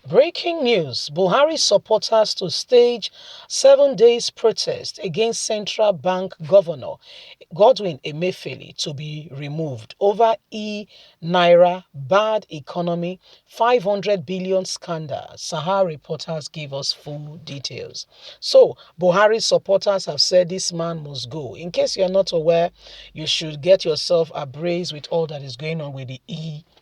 Breaking news. Buhari supporters to stage 7 days protest against central bank governor Godwin Emefiele to be removed over Naira bad economy 500 billion scandal. Sahara reporters give us full details. So, Buhari supporters have said this man must go. In case you're not aware, you should get yourself abreast with all that is going on with the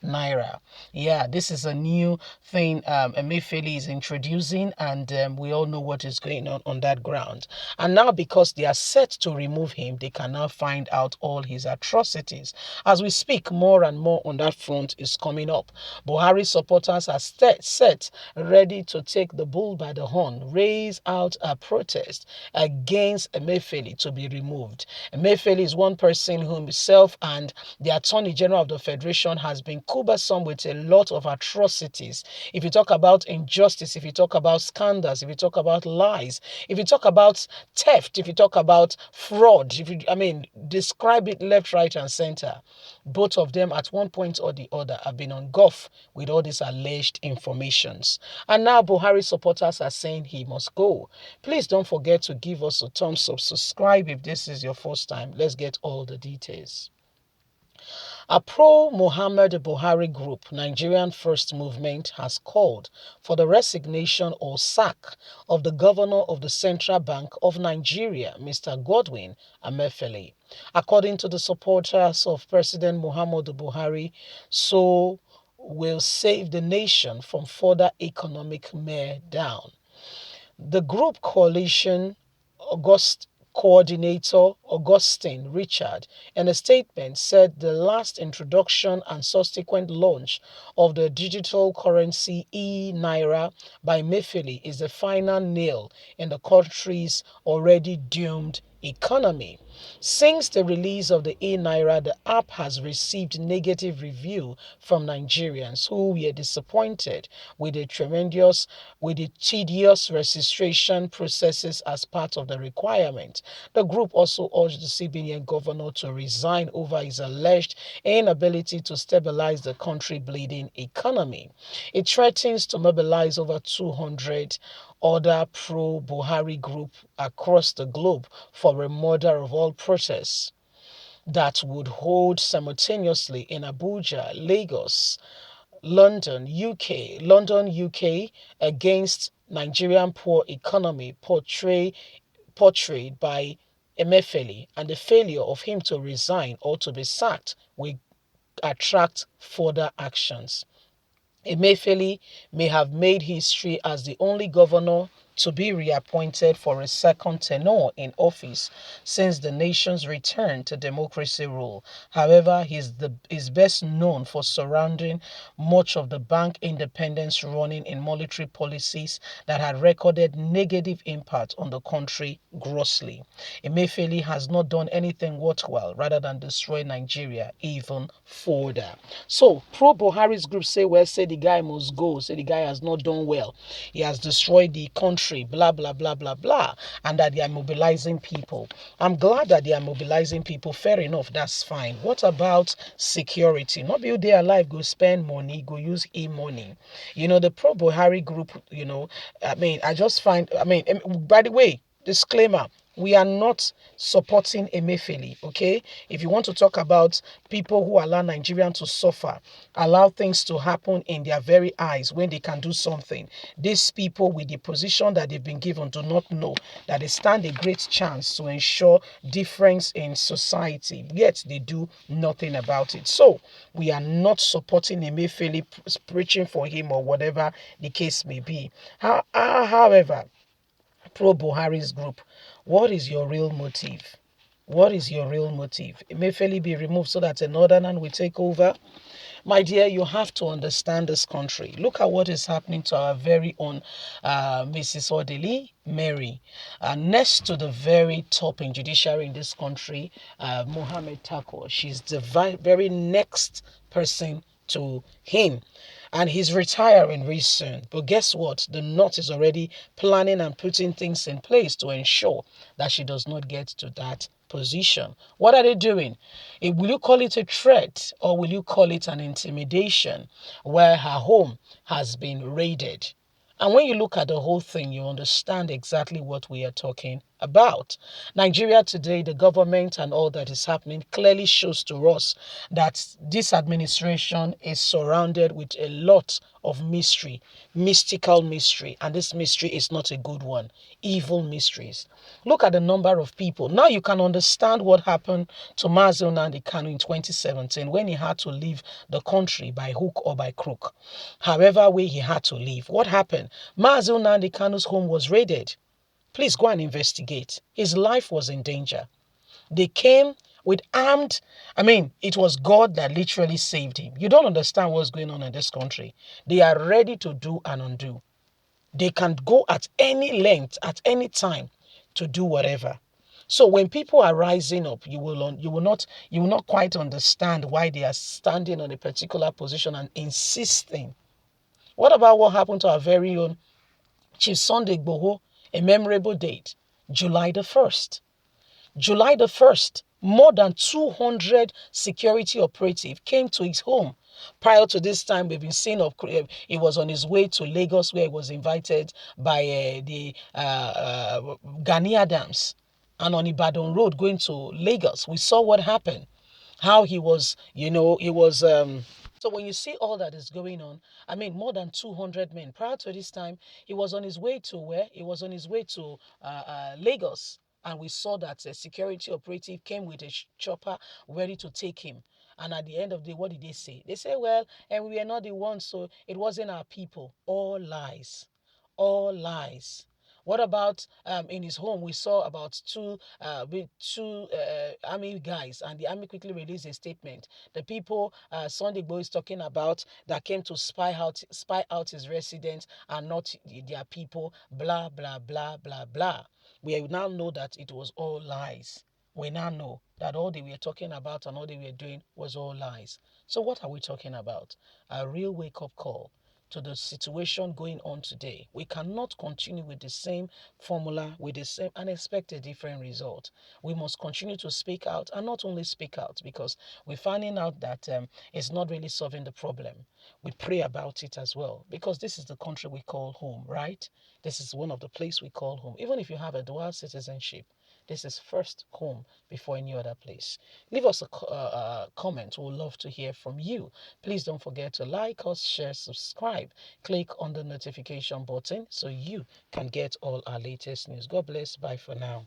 Naira. Yeah, this is a new thing Emefiele is introducing, and we all know what is going on that ground. And now, because they are set to remove him, they can now find out all his atrocities. As we speak, more and more on that front is coming up. Buhari supporters are set ready to take the bull by the horn, raise out a protest against Emefiele to be removed. Emefiele is one person who himself and the Attorney General of the Federation has been cumbersome with a lot of atrocities. If you talk about injustice, if you talk about scandals, if you talk about lies, if you talk about theft, if you talk about fraud, describe it left, right, and center. Both of them at one point or the other have been engulfed with all these alleged informations. And now Buhari supporters are saying he must go. Please don't forget to give us a thumbs up, subscribe if this is your first time. Let's get all the details. A pro-Muhammad Buhari group, Nigerian First Movement, has called for the resignation or sack of the governor of the Central Bank of Nigeria, Mr. Godwin Emefiele. According to the supporters of President Muhammadu Buhari, so will save the nation from further economic meltdown. The group coalition August coordinator Augustine Richard in a statement said the last introduction and subsequent launch of the digital currency e-Naira by Emefiele is the final nail in the country's already doomed economy. Since the release of the e-Naira, the app has received negative review from Nigerians who were disappointed with the tedious registration processes as part of the requirement. The group also urged the CBN governor to resign over his alleged inability to stabilize the country bleeding economy. It threatens to mobilize over 200 other pro-Buhari groups across the globe for a murder of all protests that would hold simultaneously in Abuja, Lagos, London, UK, against Nigerian poor economy portrayed by Emefiele, and the failure of him to resign or to be sacked will attract further actions. Emefiele may have made history as the only governor to be reappointed for a second tenure in office since the nation's return to democracy rule. However, he is best known for surrounding much of the bank independence running in military policies that had recorded negative impact on the country grossly. Emefiele has not done anything worthwhile rather than destroy Nigeria even further. So, pro-Buhari's group say the guy must go, say the guy has not done well. He has destroyed the country, blah, blah, blah, blah, blah, and that they are mobilizing people. I'm glad that they are mobilizing people. Fair enough, that's fine. What about security? Not be there alive, go spend money, go use e-money. The pro-Buhari group, I just find, by the way, disclaimer, we are not supporting Emefiele, okay? If you want to talk about people who allow Nigerians to suffer, allow things to happen in their very eyes when they can do something, these people with the position that they've been given do not know that they stand a great chance to ensure difference in society, yet they do nothing about it. So, we are not supporting Emefiele, preaching for him or whatever the case may be. However, pro-Buhari's group, what is your real motive? What is your real motive? Emefiele be removed so that a northerner will take over? My dear, you have to understand this country. Look at what is happening to our very own Mrs. Odili Mary. Next to the very top in judiciary in this country, Mohammed Tako. She's the very next person to him. And he's retiring very soon. But guess what? The North is already planning and putting things in place to ensure that she does not get to that position. What are they doing? Will you call it a threat or will you call it an intimidation where her home has been raided? And when you look at the whole thing, you understand exactly what we are talking about. Nigeria today, the government and all that is happening clearly shows to us that this administration is surrounded with a lot of mystery, mystical mystery, and this mystery is not a good one. Evil mysteries. Look at the number of people. Now you can understand what happened to Mazi Nnamdi Kanu in 2017 when he had to leave the country by hook or by crook. However way he had to leave. What happened? Mazi Nnamdi Kanu's home was raided. Please go and investigate. His life was in danger. They came with armed, it was God that literally saved him. You don't understand what's going on in this country. They are ready to do and undo. They can go at any length, at any time to do whatever. So when people are rising up, you will not quite understand why they are standing on a particular position and insisting. What about what happened to our very own Chief Sunday Igboho? A memorable date, July the 1st. July the 1st, more than 200 security operatives came to his home. Prior to this time, we've been seeing he was on his way to Lagos, where he was invited by the Gani Adams, and on Ibadan Road going to Lagos. We saw what happened, how he was, he was. So when you see all that is going on, more than 200 men. Prior to this time, he was on his way to where? He was on his way to Lagos. And we saw that a security operative came with a chopper ready to take him. And at the end of the day, what did they say? They say, well, and we are not the ones, so it wasn't our people. All lies. All lies. What about in his home? We saw about two army guys, and the army quickly released a statement. The people Sunday Igboho is talking about that came to spy out his residents are not their people. Blah blah blah blah blah. We now know that it was all lies. We now know that all they were talking about and all they were doing was all lies. So what are we talking about? A real wake-up call to the situation going on today. We cannot continue with the same formula, with the same and expect a different result. We must continue to speak out, and not only speak out, because we're finding out that it's not really solving the problem. We pray about it as well, because this is the country we call home, right? This is one of the places we call home. Even if you have a dual citizenship, this is first home before any other place. Leave us a comment. We'd love to hear from you. Please don't forget to like us, share, subscribe. Click on the notification button so you can get all our latest news. God bless. Bye for now.